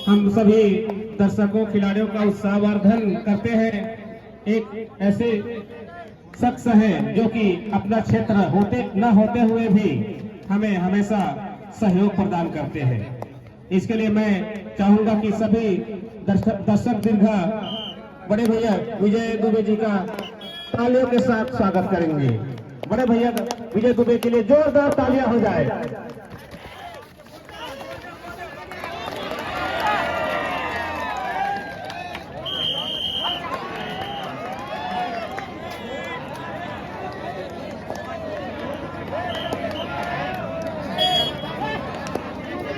हम सभी दर्शकों खिलाड़ियों का उत्साहवर्धन करते हैं। एक ऐसे शख्स हैं जो कि अपना क्षेत्र होते न होते हुए भी हमें हमेशा सहयोग प्रदान करते हैं। इसके लिए मैं चाहूंगा कि सभी दर्शक दीर्घा बड़े भैया विजय दुबे जी का तालियों के साथ स्वागत करेंगे। बड़े भैया विजय दुबे के लिए जोरदार तालियां हो जाए।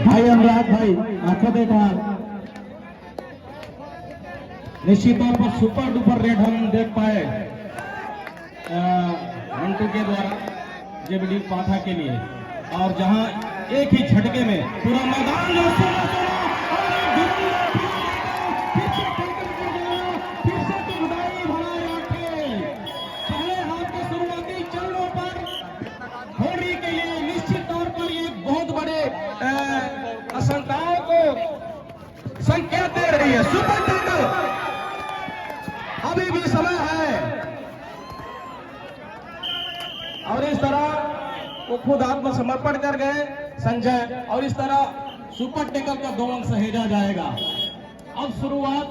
भाई अनुराग भाई आंखों देखा, निश्चित तौर पर सुपर डुपर रेड हम देख पाए मंटू के द्वारा जेबीडी पाथा के लिए, और जहां एक ही झटके में पूरा मैदान पहले हाथ के शुरुआती चरणों पर होली के लिए निश्चित तौर पर ये बहुत बड़े आशंकाओं को संकेत दे रही है। सुपर टैकल, अभी भी समय है, और इस तरह वो खुद आत्मसमर्पण कर गए संजय, और इस तरह सुपर टैकल का 2 अंक सहेजा जाएगा। अब शुरुआत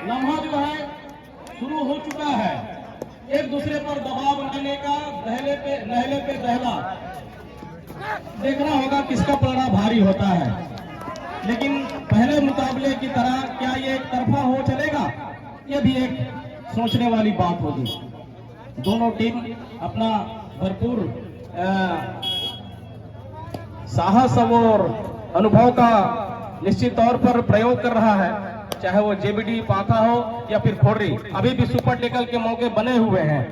लम्हा जो है शुरू हो चुका है, एक दूसरे पर दबाव बनाने का, नहले पे दहला, देखना होगा किसका पलड़ा भारी होता है। लेकिन पहले मुकाबले की तरह क्या ये एक तरफा हो चलेगा, ये भी एक सोचने वाली बात होगी। दोनों टीम अपना भरपूर साहस और अनुभव का निश्चित तौर पर प्रयोग कर रहा है, चाहे वो जेबीडी पाथा हो या फिर खोडरी। अभी भी सुपर टैकल के मौके बने हुए हैं।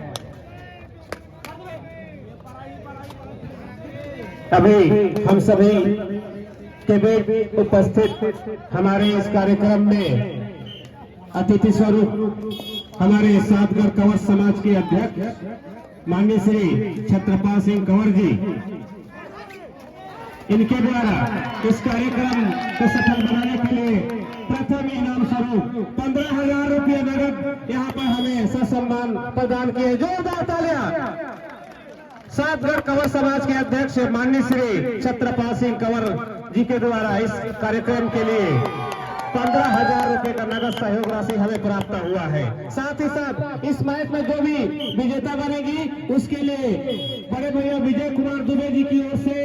अभी हम सभी के बीच उपस्थित हमारे इस कार्यक्रम में अतिथि स्वरूप हमारे सातगढ़ कंवर समाज के अध्यक्ष माननीय श्री छत्रपाल सिंह कंवर जी, इनके द्वारा इस कार्यक्रम को सफल बनाने के लिए प्रथम इनाम स्वरूप 15,000 रुपये नगद यहाँ पर हमें ससम्मान प्रदान किए। जोरदार तालियां सातगढ़ कंवर समाज के अध्यक्ष माननीय श्री छत्रपाल सिंह कंवर जी के द्वारा इस कार्यक्रम के लिए 15,000 रुपये का नगद सहयोग राशि हमें प्राप्त हुआ है। साथ ही साथ इस मैच में जो भी विजेता बनेगी उसके लिए बड़े भैया विजय कुमार दुबे जी की ओर से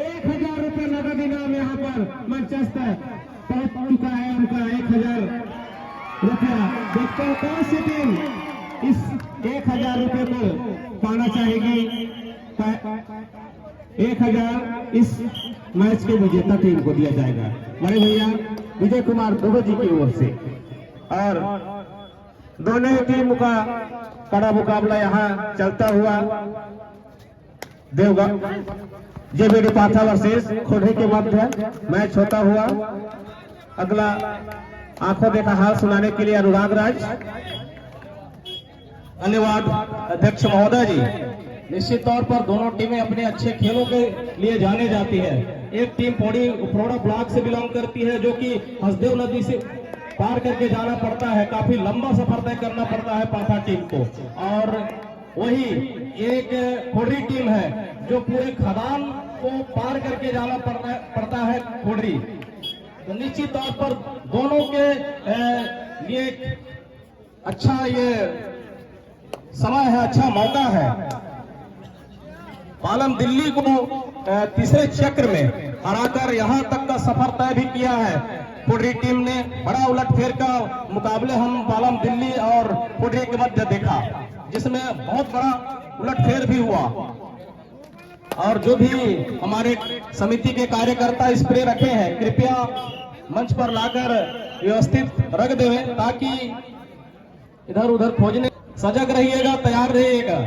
1,000 रुपये नगद इनाम यहाँ पर मंचस्थ पहुंच चुका है। उनका 1,000 रुपया, देखते हैं कौन सी टीम इस 1,000 रुपये को पाना चाहेगी। 1,000 इस मैच के विजेता टीम को दिया जाएगा बड़े भैया विजय कुमार दुबे जी की ओर से। और दोनों टीम का कड़ा मुकाबला यहाँ चलता हुआ देवगढ़ जेबीडी पाथा वर्सेस खोडरी के मध्य मैच होता हुआ। अगला आंखों देखा हाल सुनाने के लिए अनुराग राज। धन्यवाद अध्यक्ष महोदय जी। निश्चित तौर पर दोनों टीमें अपने अच्छे खेलों के लिए जाने जाती है। एक टीम उपरोड़ा ब्लॉक से बिलोंग करती है, जो कि हसदेव नदी से पार करके जाना पड़ता है, काफी लंबा सफर तय करना पड़ता है पाथा टीम को। और वही एक खोडरी टीम है जो पूरे खदान को पार करके जाना पड़ता है खोडरी। तो निश्चित तौर पर दोनों के लिए अच्छा ये समय है, अच्छा मौका है। पालम दिल्ली को तीसरे चक्र में हराकर यहां तक का सफर तय भी किया है खोडरी टीम ने। बड़ा उलटफेर का मुकाबले हम पालम दिल्ली और खोडरी के मध्य देखा, जिसमें बहुत बड़ा उलटफेर भी हुआ। और जो भी हमारे समिति के कार्यकर्ता स्प्रे रखे हैं, कृपया मंच पर लाकर व्यवस्थित रख दें, ताकि इधर उधर खोजने सजग रहिएगा, तैयार रहिएगा।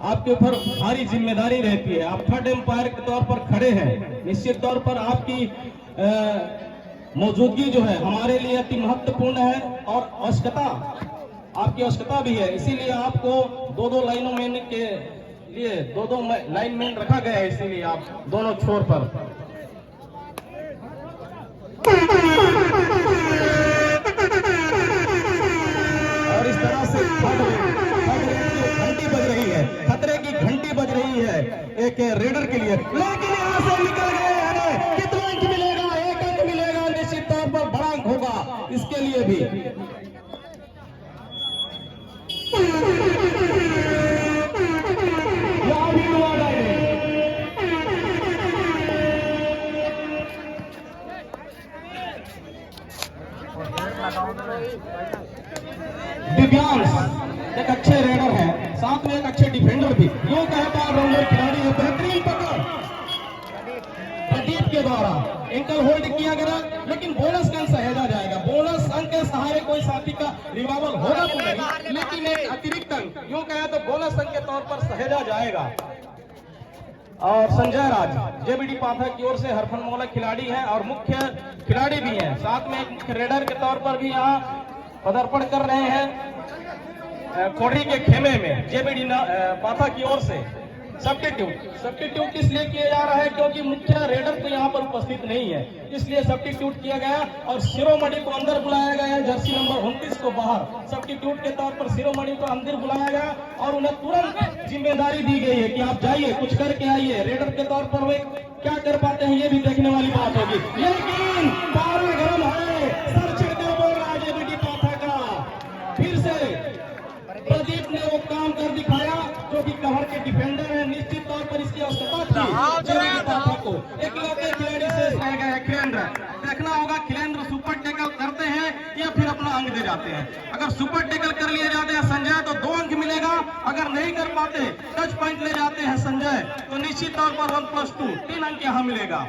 आपके ऊपर भारी जिम्मेदारी रहती है। आप थर्ड एम्पायर के तौर पर खड़े हैं। निश्चित तौर पर आपकी मौजूदगी जो है हमारे लिए अति महत्वपूर्ण है, और आपकी आवश्यकता भी है। इसीलिए आपको दो लाइनों के लिए दो लाइनमैन रखा गया है, इसीलिए आप दोनों छोर पर इसके लिए भी यहाँ भी हुआ दिव्यांश एक अच्छे रेडर है, साथ में एक अच्छे डिफेंडर भी, यूं कहता ऑलराउंडर खिलाड़ी है। बेहतरीन पकड़ प्रदीप के द्वारा एंकल होल्ड किया गया, लेकिन बोनस का अंक सहेजा जाएगा। बोनस अंक के सहारे कोई साथी का रिवाइवल होगा तो नहीं, लेकिन एक अतिरिक्त अंक यूं कहें तो बोनस अंक के तौर पर सहेजा जाएगा। और संजय राज जेबीडी पाठक की ओर से हरफन मौला खिलाड़ी है और मुख्य खिलाड़ी भी है, साथ में एक मुख्य रेडर के तौर पर भी यहाँ पदार्पण कर रहे हैं कोडरी के खेमे में जेबीडी पाठक की ओर से। सब्स्टिट्यूट इसलिए किया जा रहा है क्योंकि मुख्य रेडर तो यहाँ पर उपस्थित नहीं है, इसलिए सब्स्टिट्यूट किया गया और शिरोमणि को अंदर बुलाया गया। जर्सी नंबर 29 को बाहर सब्स्टिट्यूट के तौर पर शिरोमणि को अंदर बुलाया गया और उन्हें तुरंत जिम्मेदारी दी गई है कि आप जाइए कुछ करके आइए। रेडर के तौर पर वे क्या कर पाते हैं ये भी देखने वाली बात होगी, लेकिन पावर गर्म है, सर चढ़कर बोल रहा है जेबीडी पाठक का। फिर से प्रदीप ने वो काम कर दिखाया जो कि कवर के डिफेंडर है, निश्चित तौर पर इसकी आवश्यकता थी जेबीडी पाठक को। एक लौटे खिलाड़ी से रह गए खिलेंद्र, देखना होगा खिलेंद्र सुपर टैकल करते हैं या फिर अपना अंक दे जाते हैं। अगर सुपर टैकल कर लिए जाते हैं संजय तो 2 अंक मिलेगा, अगर नहीं कर पाते टच पॉइंट ले जाते हैं संजय तो निश्चित तौर पर 1+2 3 अंक यहाँ मिलेगा।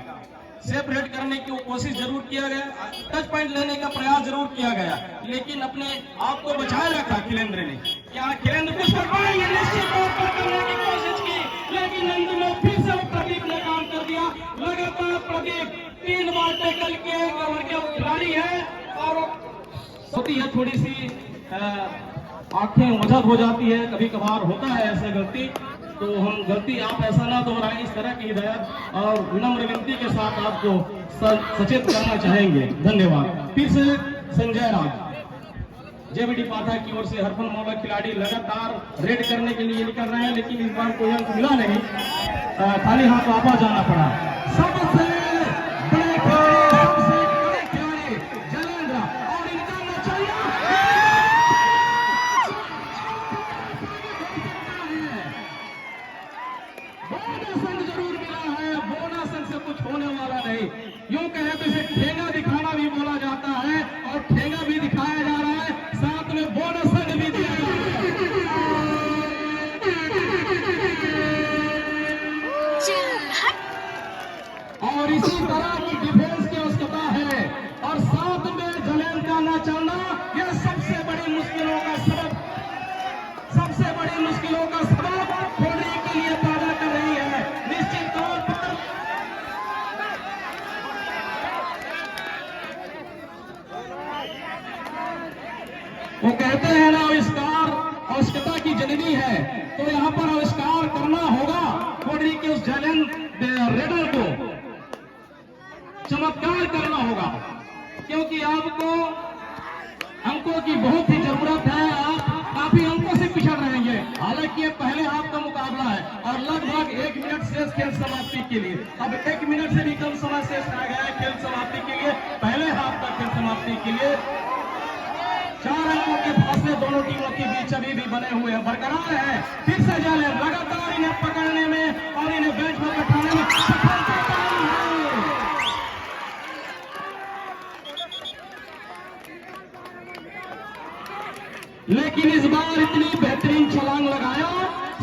सेफ रेड करने की कोशिश जरूर किया गया, टच पॉइंट लेने का प्रयास जरूर किया गया, लेकिन अपने आप को बचाए रखा खिलेंद्र ने। क्या खिलेंद्र कुछ कर पाएंगे? निश्चित तौर पर करने की कोशिश की, लेकिन अंत में फिर से प्रदीप ने काम कर दिया। लगातार प्रदीप 3 बार टैकल किए, कवर के खिलाड़ी है और होती है थोड़ी सी आंखें ओझल हो जाती है, कभी कभार होता है ऐसे गलती, तो हम गलती आप ऐसा ना दोहराएं, इस तरह की हिदायत और विनम्र विनती के साथ आपको सचेत करना चाहेंगे। धन्यवाद। फिर से संजय राज जेबीडी पाठक की ओर से हरफन मौला खिलाड़ी लगातार रेड करने के लिए निकल रहे हैं, लेकिन इस बार कोई अंक मिला नहीं, खाली हाथ वापस जाना पड़ा। सबसे बड़े खिलाड़ी जलेंद्र और इनका नचैया बोनस जरूर मिला है, बोनस से कुछ होने वाला नहीं। यूं कहे तो इसे ठेंगा दिखाना भी बोला जाता है और ठेंगा भी दिखाया जा रहा है, साथ में बोनस भी दिया जा रहा है और इसी तरह की डिफेंस की आवश्यकता है। और साथ में जलेन का न चलना यह सबसे बड़ी मुश्किलों का सबब खोलने के लिए पैदा कर रही है। निश्चित तौर पर वो कहते हैं ना आविष्कार आवश्यकता की जननी है, तो यहाँ पर आविष्कार करना होगा कोडरी के उस जैलन रेडर को, चमत्कार करना होगा, क्योंकि आपको अंकों की बहुत ही जरूरत है। आप काफी अंकों से पिछड़ रहेंगे, हालांकि ये पहले हाफ का मुकाबला है और लगभग 1 मिनट शेष खेल समाप्ति के लिए। अब 1 मिनट से भी कम समय शेष रह गया है खेल समाप्ति के लिए, पहले हाफ का खेल समाप्ति के लिए। 4 अंकों के फासले दोनों टीमों के बीच अभी भी बने हुए हैं, बरकरार है। फिर से जाले लगातार इन्हें पकड़ने में और इन्हें बेंच पर बैठाने में सफलता पाई है। लेकिन इस बार इतनी बेहतरीन छलांग लगाया,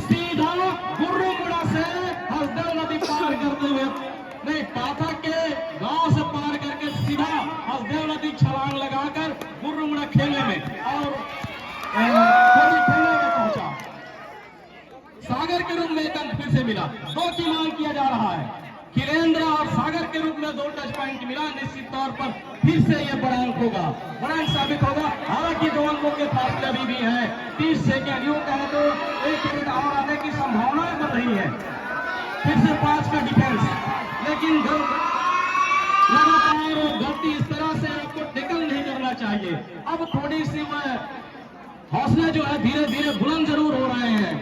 सीधा गुर्रुमुड़ा से हसदेव नदी पार करते हुए, नहीं पाठक के गांव से पार करके सीधा हसदेव नदी छलांग लगाकर गुर्रुमुड़ा खेलने में और खेलने में पहुंचा। सागर के रूप में एक अंक फिर से मिला, 2 की मांग किया जा रहा है। खिलेंद्र और सागर के रूप में 2 टच पॉइंट मिला, निश्चित तौर पर फिर से यह बड़ा अंक होगा, बड़ा अंक साबित होगा। हालांकि 2 अंकों के फासले अभी भी है, 30 सेकेंड यूं कहें तो 1 मिनट और आने की संभावनाएं बन रही है। फिर से 5 का डिफेंस, लेकिन लगातार गलती इस तरह से आपको टेकल नहीं करना चाहिए। अब थोड़ी सी हौसले जो है धीरे धीरे बुलंद जरूर हो रहे हैं,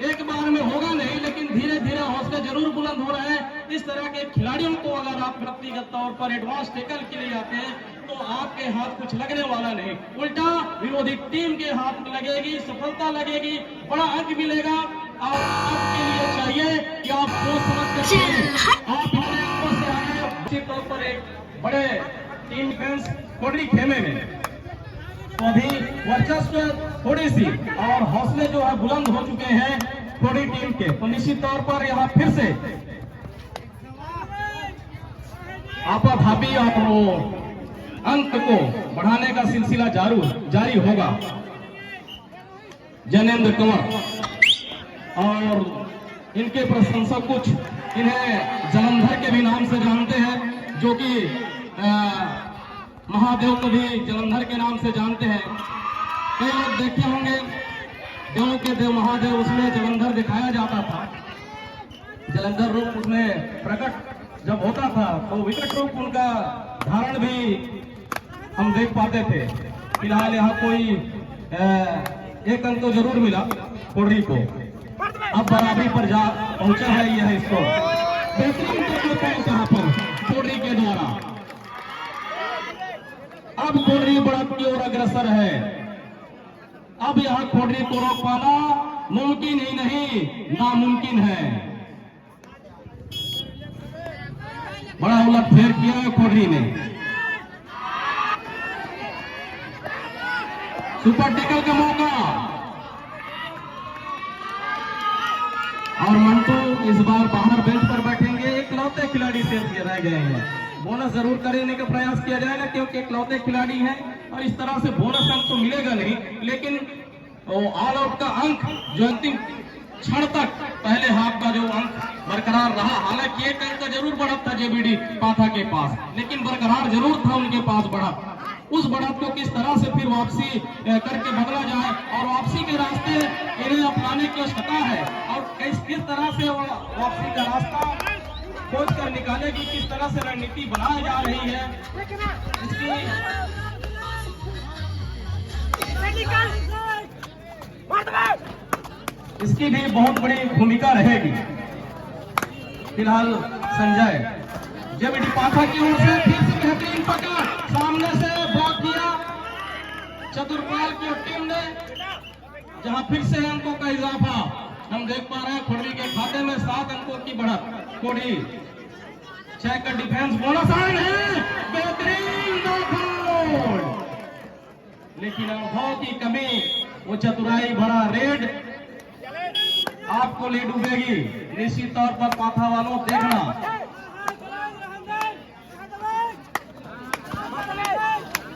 एक बार में होगा नहीं, लेकिन धीरे धीरे हौसले जरूर बुलंद हो रहे हैं। इस तरह के खिलाड़ियों को अगर आप व्यक्तिगत तौर पर एडवांस टेकल के लिए आते हैं तो आपके हाथ कुछ लगने वाला नहीं, उल्टा विरोधी टीम के हाथ में लगेगी, सफलता लगेगी, बड़ा अंक मिलेगा। और आपके लिए चाहिए कि आप सोच समझ कर आप हमारे अंकों से आए, निश्चित तौर पर एक बड़े टीम डिफेंस कोडरी खेमे में तो अभी वर्चस्व थोड़ी सी और हौसले जो है बुलंद हो चुके हैं थोड़ी टीम के, तो निश्चित तौर पर यहाँ फिर से आपाधापी और वो अंक को बढ़ाने का सिलसिला जारी होगा। जैनेंद्र कंवर और इनके प्रशंसक कुछ इन्हें जलंधर के भी नाम से जानते हैं, जो कि महादेव को भी जलंधर के नाम से जानते हैं। कई लोग देखे होंगे देव के देव महादेव, उसमें जलंधर दिखाया जाता था। जलंधर रूप उसमें प्रकट जब होता था तो विकट रूप उनका धारण भी हम देख पाते थे। फिलहाल यहाँ कोई एक अंक तो जरूर मिला कोडरी को, अब बराबरी पर जा पहुंचा है यह स्कोर। बेहतरीन यहाँ पर कोडरी के द्वारा अब कोडरी बढ़त की ओर अग्रसर है। अब यहाँ कोडरी को रोक पाना मुमकिन ही नहीं नामुमकिन है। बड़ा उलटफेर किया है कोडरी ने। सुपर टैकल का मौका और मंटू इस बार बाहर बेंच पर बैठेंगे। इकलौते खिलाड़ी से रह गए हैं। बोनस जरूर करने का प्रयास किया जाएगा क्योंकि इकलौते खिलाड़ी हैं और इस तरह से बोनस अंक तो मिलेगा नहीं, लेकिन ऑल आउट का अंक जो अंतिम क्षण तक पहले हाफ का जो अंक बरकरार रहा, हालांकि एक अंक का जरूर बढ़त था जेबीडी पाथा के पास, लेकिन बरकरार जरूर था उनके पास बढ़त। उस बढ़त को किस तरह से फिर वापसी करके बदला जाए और वापसी के रास्ते इन्हें अपनाने की आवश्यकता है और किस तरह से वापसी का रास्ता खोज कर निकाले कि किस तरह से रणनीति बनाई जा रही है, इसकी भी बहुत बड़ी भूमिका रहेगी। फिलहाल संजय जेबीडी पाथा की ओर से फिर से बेहतरीन पकड़, सामने से ब्लॉक किया चतुरपाल की टीम ने, जहां फिर से अंकों का इजाफा हम देख पा रहे हैं। कोडरी के खाते में 7 अंकों की बढ़त। कोडरी 6 का डिफेंस बोनस आए हैं, बेहतरीन गोल, लेकिन अनुभव की कमी, वो चतुराई भरा रेड आपको ले डूबेगी। निश्चित तौर पर पाथा वालों देखना,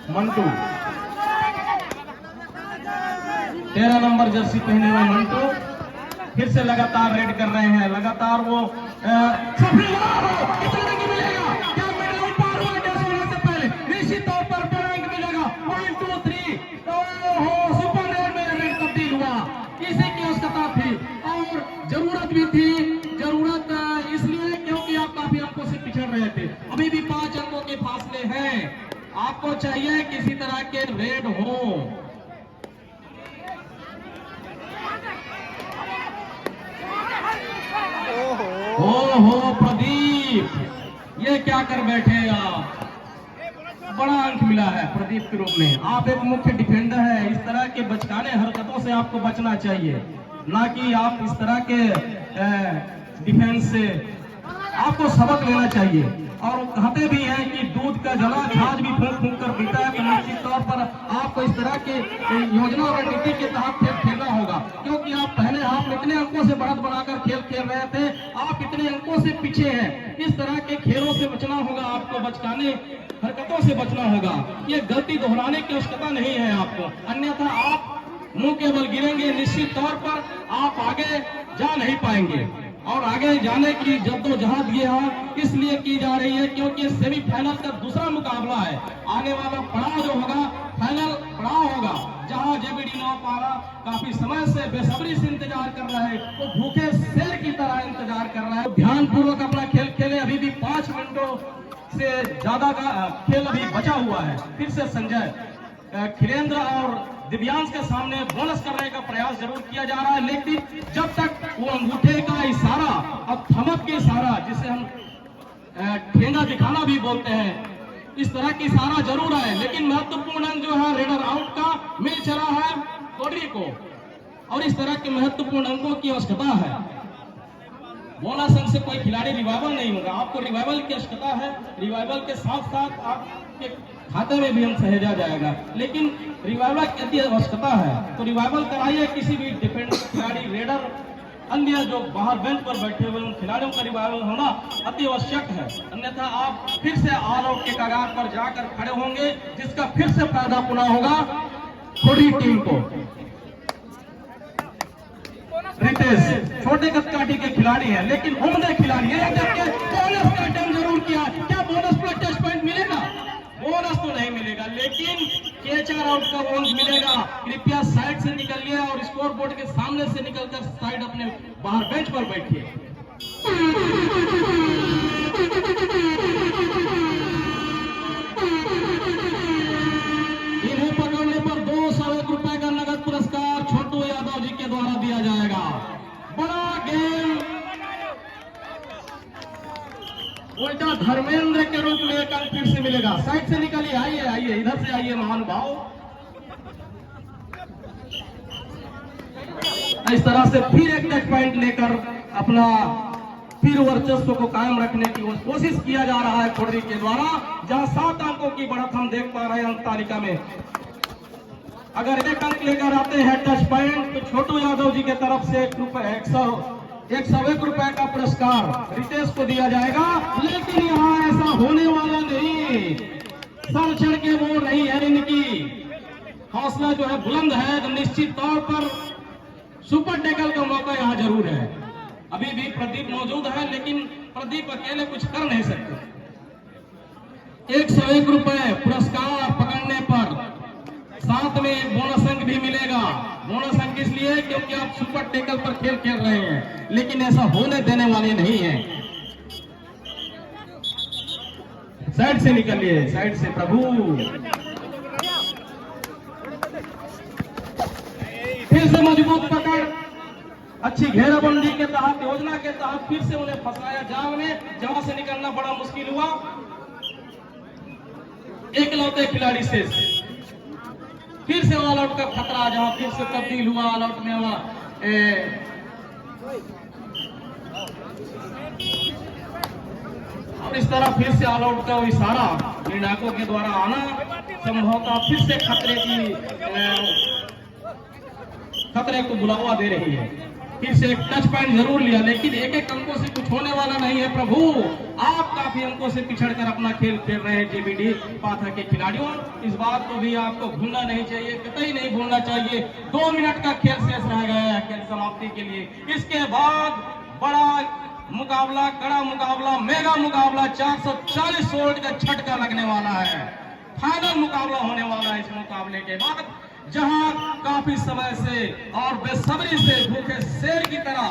मंटू 13 नंबर जर्सी पहने हुए मंटू फिर से लगातार रेड कर रहे हैं। लगातार वो निश्चित तौर पर अंक मिलेगा। 1 2 3 सुपर रेड में रेड तब्दील हुआ। इसी की आवश्यकता थी और जरूरत भी थी। जरूरत इसलिए क्योंकि आप काफी अंकों से पिछड़ रहे थे। अभी भी 5 अंकों के फासले हैं। आपको चाहिए किसी तरह के रेड हो। ओहो प्रदीप, ये क्या कर बैठे आप? बड़ा अंक मिला है प्रदीप के रूप में। आप एक मुख्य डिफेंडर है, इस तरह के बचकाने हरकतों से आपको बचना चाहिए, ना कि आप इस तरह के डिफेंस से आपको सबक लेना चाहिए। और कहते भी हैं कि दूध का जला छाछ भी फूंक फूंक कर पीता है, तो निश्चित तौर पर आपको इस तरह के योजना और रणनीति के तहत खेल खेलना होगा, क्योंकि आप पहले हाफ इतने अंकों से बढ़त बढ़ाकर खेल खेल रहे थे, आप इतने अंकों से पीछे हैं। इस तरह के खेलों से बचना होगा, आपको बचकाने हरकतों से बचना होगा। ये गलती दोहराने की आवश्यकता नहीं है आपको, अन्यथा आप मुंह के बल गिरेंगे। निश्चित तौर पर आप आगे जा नहीं पाएंगे और आगे जाने की जद्दोजहद ये इसलिए की जा रही है क्योंकि सेमीफाइनल का दूसरा मुकाबला है। आने वाला पड़ाव जो होगा फाइनल पड़ाव होगा, जहां जेबीडी नौपारा काफी समय से बेसब्री से इंतजार कर रहा है, वो भूखे शेर की तरह इंतजार कर रहा है। ध्यान पूर्वक अपना खेल खेले। अभी भी 5 मिनटों से ज्यादा का खेल अभी बचा हुआ है। फिर से संजय खिलेंद्र और दिव्यांश के सामने बोनस करने का प्रयास जरूर किया जा रहा है, लेकिन जब तक वो अंगूठे का इशारा और थमक के इशारा, जिसे हम ठेंगा दिखाना भी बोलते हैं, इस तरह की इशारा जरूर है, लेकिन महत्वपूर्ण अंक जो है रेडर आउट का मिल चला है कोडरी को, और इस तरह के महत्वपूर्ण अंकों की आवश्यकता है। बोनस अंक से कोई खिलाड़ी रिवाइवल नहीं होगा, आपको रिवाइवल की आवश्यकता है। रिवाइवल के साथ साथ आपके खाते में भी अंक सहेजा जाएगा, लेकिन रिवाइवल की अति आवश्यकता है, तो रिवाइवल कराइए। किसी भी डिफेंडर खिलाड़ी, रेडर, अन्य जो बाहर बेंच पर बैठे हुए उन खिलाड़ियों का रिवाइवल होना अति आवश्यक है, अन्यथा आप फिर से ऑल आउट के कगार पर जाकर खड़े होंगे, जिसका फिर से फायदा पुनः होगा कोडरी टीम को। रितेश छोटे कदकाठी के खिलाड़ी हैं, लेकिन उम्दा खिलाड़ी है। बोनस का अटेम्प्ट जरूर किया, क्या बोनस पर टच पॉइंट मिलेगा? बोनस तो नहीं मिलेगा, लेकिन कैचर आउट का बोनस मिलेगा। कृपया साइड से निकलिए और स्कोर बोर्ड के सामने से निकलकर साइड अपने बाहर बेंच पर बैठिए। इन्हें पकड़ने पर 201 रुपए का नगद पुरस्कार छोटू यादव जी के द्वारा दिया जाएगा। बड़ा गेम उल्टा धर्मेंद्र के रूप में एक अंक फिर से मिलेगा। साइड से निकलिए, आइए आइए, इधर से आइए महानुभाव। इस तरह से फिर एक टच पॉइंट लेकर अपना फिर वर्चस्व को कायम रखने की कोशिश किया जा रहा है कोडरी के द्वारा, जहां 7 अंकों की बढ़त हम देख पा रहे हैं अंक तालिका में। अगर एक अंक लेकर आते हैं टच पॉइंट, तो छोटू यादव जी की तरफ से 101 रुपए का पुरस्कार रितेश को दिया जाएगा। लेकिन यहाँ ऐसा होने वाला नहीं, सर चढ़ के बोल रही है, इनकी हौसला जो है बुलंद है, तो निश्चित तौर पर सुपर टैकल का मौका यहाँ जरूर है। अभी भी प्रदीप मौजूद है, लेकिन प्रदीप अकेले कुछ कर नहीं सकते। 101 रुपए पुरस्कार पकड़ने पर साथ में एक बोनस अंक भी मिलेगा। बोनस अंक इसलिए क्योंकि आप सुपर टैकल पर खेल खेल रहे हैं, लेकिन ऐसा होने देने वाले नहीं है। साइड से निकलिए, साइड से प्रभु। फिर से मजबूत पकड़, अच्छी घेराबंदी के तहत, योजना के तहत फिर से उन्हें फंसाया जाल में, जहां से निकलना बड़ा मुश्किल हुआ। एकलौते खिलाड़ी से फिर से ऑल आउट का खतरा, जहां फिर से तब्दील हुआ ऑल आउट में हुआ। और इस तरह फिर से ऑल आउट का इशारा निर्णायकों के द्वारा आना संभवतः फिर से खतरे को बुलावा दे रही है। फिर से एक टच पॉइंट जरूर लिया, लेकिन एक अंकों से कुछ होने वाला नहीं है प्रभु। आप काफी अंकों से पिछड़कर अपना खेल खेल रहे हैं जेबीडी पाथा के खिलाड़ियों। इस बात को भी आपको भूलना नहीं चाहिए, कतई नहीं भूलना चाहिए। 2 मिनट का खेल शेष रह गया है खेल समाप्ति के लिए। इसके बाद बड़ा मुकाबला, कड़ा मुकाबला, मेगा मुकाबला, 440 वोल्ट का झटका लगने वाला है। फाइनल मुकाबला होने वाला है इस मुकाबले के बाद, जहां काफी समय से और बेसब्री से भूखे शेर की तरह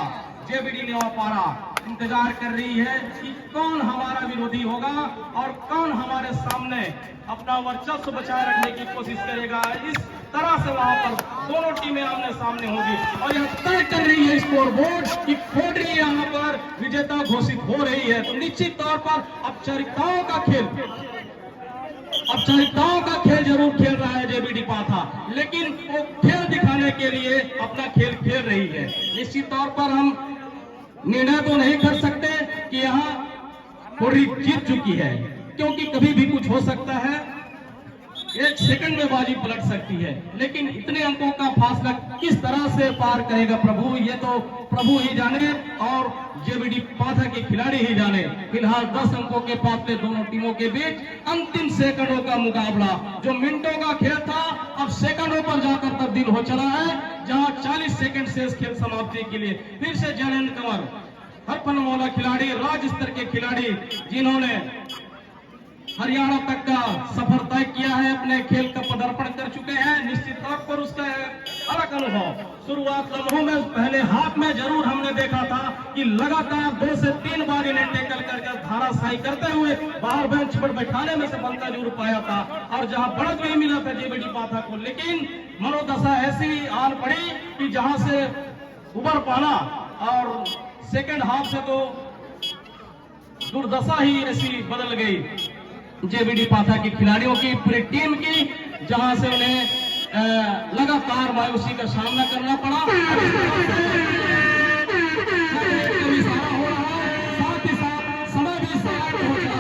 जेबीडी नेवापारा इंतजार कर रही है कि कौन हमारा विरोधी होगा और कौन हमारे सामने अपना वर्चस्व बचाए रखने की कोशिश करेगा। इस तरह से वहां पर दोनों टीमें आमने सामने होंगी और यह तय कर रही है स्कोर बोर्ड कि कोडरी यहां पर विजेता घोषित हो रही है। तो निश्चित तौर पर औपचारिकताओं का खेल जरूर खेल रहा है जेबीडी पाथा, लेकिन वो खेल दिखाने के लिए अपना खेल खेल रही है। निश्चित तौर पर हम निर्णय तो नहीं कर सकते कि यहाँ कोडरी जीत चुकी है, क्योंकि कभी भी कुछ हो सकता है, 1 सेकंड में बाजी पलट सकती है। लेकिन इतने अंकों का फासला किस तरह से पार करेगा प्रभु, ये तो प्रभु ही जाने और जेबीडी पाथा के खिलाड़ी ही जाने। फिलहाल 10 अंकों के फासले दोनों टीमों के बीच। अंतिम सेकंडों का मुकाबला, जो मिनटों का खेल था अब सेकंडों पर जाकर तब्दील हो चला है, जहां 40 सेकंड शेष खेल समाप्ति के लिए। फिर से जैनेंद्र कंवर, हरफनमौला खिलाड़ी, राज्य स्तर के खिलाड़ी, जिन्होंने हरियाणा तक का सफर तय किया है, अपने खेल का पदार्पण कर चुके हैं। निश्चित तौर पर उसका अलग अनुभव शुरुआत लम्हों में, पहले हाफ में जरूर हमने देखा था कि लगातार 2 से 3 बार इन्हें टैकल करके धाराशाही करते हुए बाहर बेंच पर बैठाने में सफलता जरूर पाया था, और जहां बढ़त नहीं मिला था जेबीडी पाथा को। लेकिन मनोदशा ऐसी आन पड़ी कि जहां से उबर पाना, और सेकेंड हाफ से तो दुर्दशा ही ऐसी बदल गई। जेबीडी पाथा के खिलाड़ियों की, पूरी टीम की, जहां से उन्हें लगातार मायूसी का सामना करना पड़ा। इशारा हो रहा है, साथ ही साथ समय भी समाप्त हो